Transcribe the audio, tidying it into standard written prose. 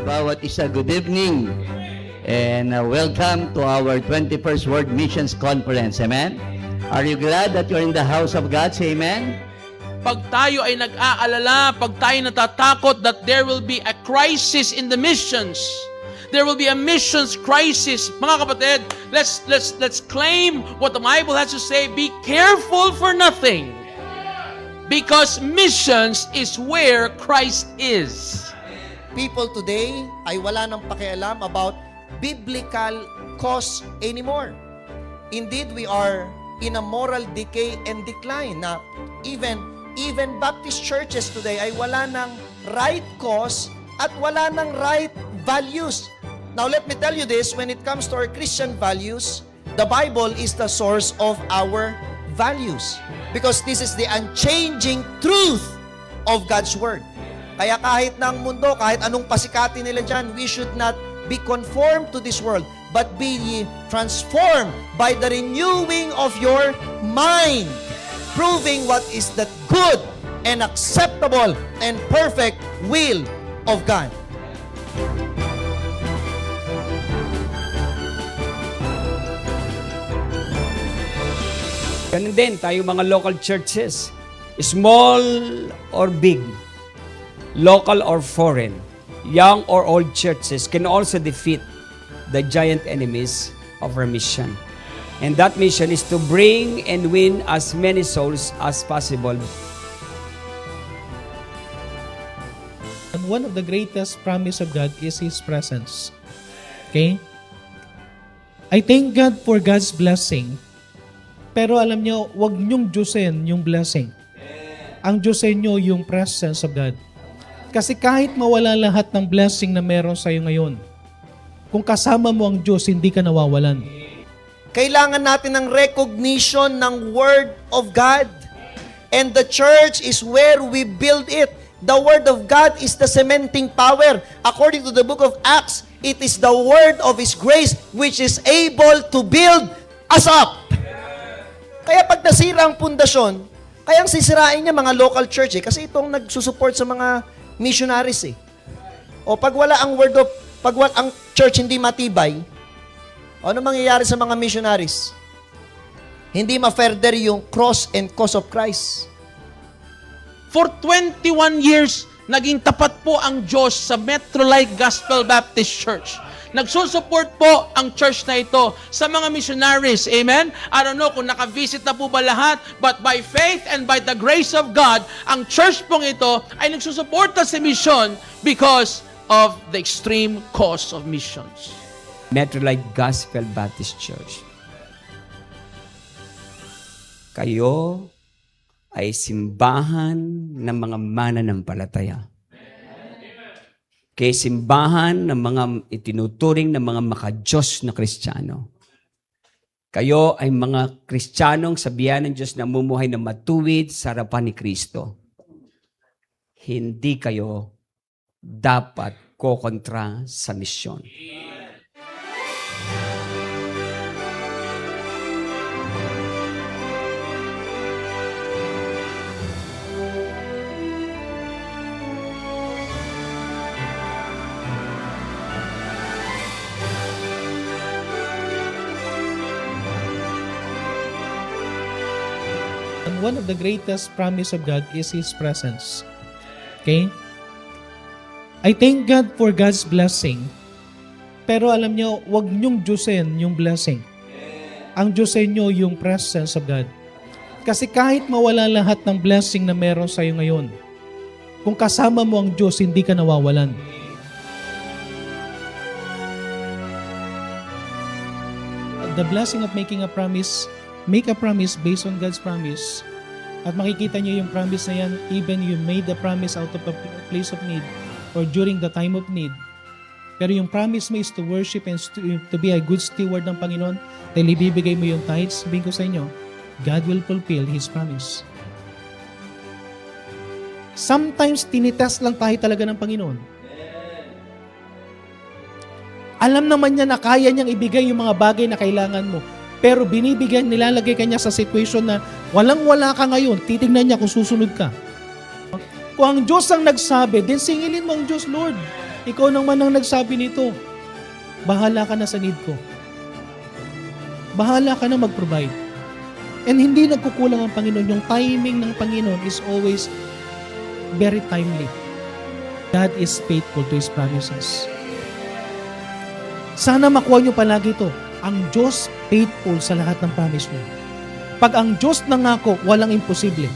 Bawat isa, good evening. And welcome to our 21st World Missions Conference. Amen? Are you glad that you're in the house of God? Say amen? Pag tayo ay nag-aalala, pag tayo natatakot that there will be a crisis in the missions, there will be a missions crisis. Mga kapatid, let's claim what the Bible has to say. Be careful for nothing, because missions is where Christ is. People today ay wala nang pakialam about biblical cause anymore. Indeed, we are in a moral decay and decline na even Baptist churches today ay wala ng right cause at wala ng right values. Now, let me tell you this, when it comes to our Christian values, the Bible is the source of our values because this is the unchanging truth of God's Word. Kaya kahit na ang mundo, kahit anong pasikati nila dyan, we should not be conformed to this world, but be ye transformed by the renewing of your mind, proving what is the good and acceptable and perfect will of God. Ganun din tayo mga local churches, small or big, local or foreign, young or old churches can also defeat the giant enemies of our mission. And that mission is to bring and win as many souls as possible. And one of the greatest promise of God is His presence. Okay? I thank God for God's blessing. Pero alam nyo, huwag nyong Diyosin yung blessing. Ang Diyosin nyo yung presence of God. Kasi kahit mawala lahat ng blessing na meron sa'yo ngayon, kung kasama mo ang Diyos, hindi ka nawawalan. Kailangan natin ng recognition ng Word of God. And the church is where we build it. The Word of God is the cementing power. According to the book of Acts, it is the Word of His grace which is able to build us up. Kaya pag nasira ang pundasyon, kaya ang sisirain niya mga local church kasi itong nagsusupport sa mga missionaries O pag wala ang ang church hindi matibay, ano mangyayari sa mga missionaries? Hindi ma-further yung cross and cause of Christ. For 21 years, naging tapat po ang Diyos sa Metro Light Gospel Baptist Church. Nagsusupport po ang church na ito sa mga missionaries. Amen? I don't know kung naka-visit na po ba lahat, but by faith and by the grace of God, ang church pong ito ay nagsusuporta sa mission because of the extreme cause of missions. Metro Light Gospel Baptist Church. Kayo ay simbahan ng mga mananampalataya. Kay simbahan ng mga itinuturing ng mga makadiyos na Kristiyano. Kayo ay mga Kristiyanong sabihan ng Diyos na mumuhay na matuwid sa harapan ni Kristo. Hindi kayo dapat kokontra sa misyon. And one of the greatest promise of God is His presence. Okay? I thank God for God's blessing. Pero alam nyo, huwag nyong Diyosin yung blessing. Ang Diyosin nyo yung presence of God. Kasi kahit mawala lahat ng blessing na meron sa'yo ngayon, kung kasama mo ang Diyos, hindi ka nawawalan. The blessing of making a promise, make a promise based on God's promise. At makikita nyo yung promise na yan, even you made the promise out of a place of need or during the time of need. Pero yung promise mo is to worship and to be a good steward ng Panginoon, dahil ibibigay mo yung tithes, sabihin ko sa inyo, God will fulfill His promise. Sometimes, tinitest lang tayo talaga ng Panginoon. Alam naman niya na kaya niyang ibigay yung mga bagay na kailangan mo. Pero binibigyan, nilalagay ka niya sa situation na walang-wala ka ngayon, titignan niya kung susunod ka. Kung ang Diyos ang nagsabi, then singilin mo ang Diyos, Lord, Ikaw naman ang nagsabi nito. Bahala ka na sa need ko. Bahala ka na mag-provide. And hindi nagkukulang ang Panginoon. Yung timing ng Panginoon is always very timely. God is faithful to His promises. Sana makuha nyo palagi ito. Ang Diyos faithful sa lahat ng promise niya. Pag ang Diyos nangako, walang imposible.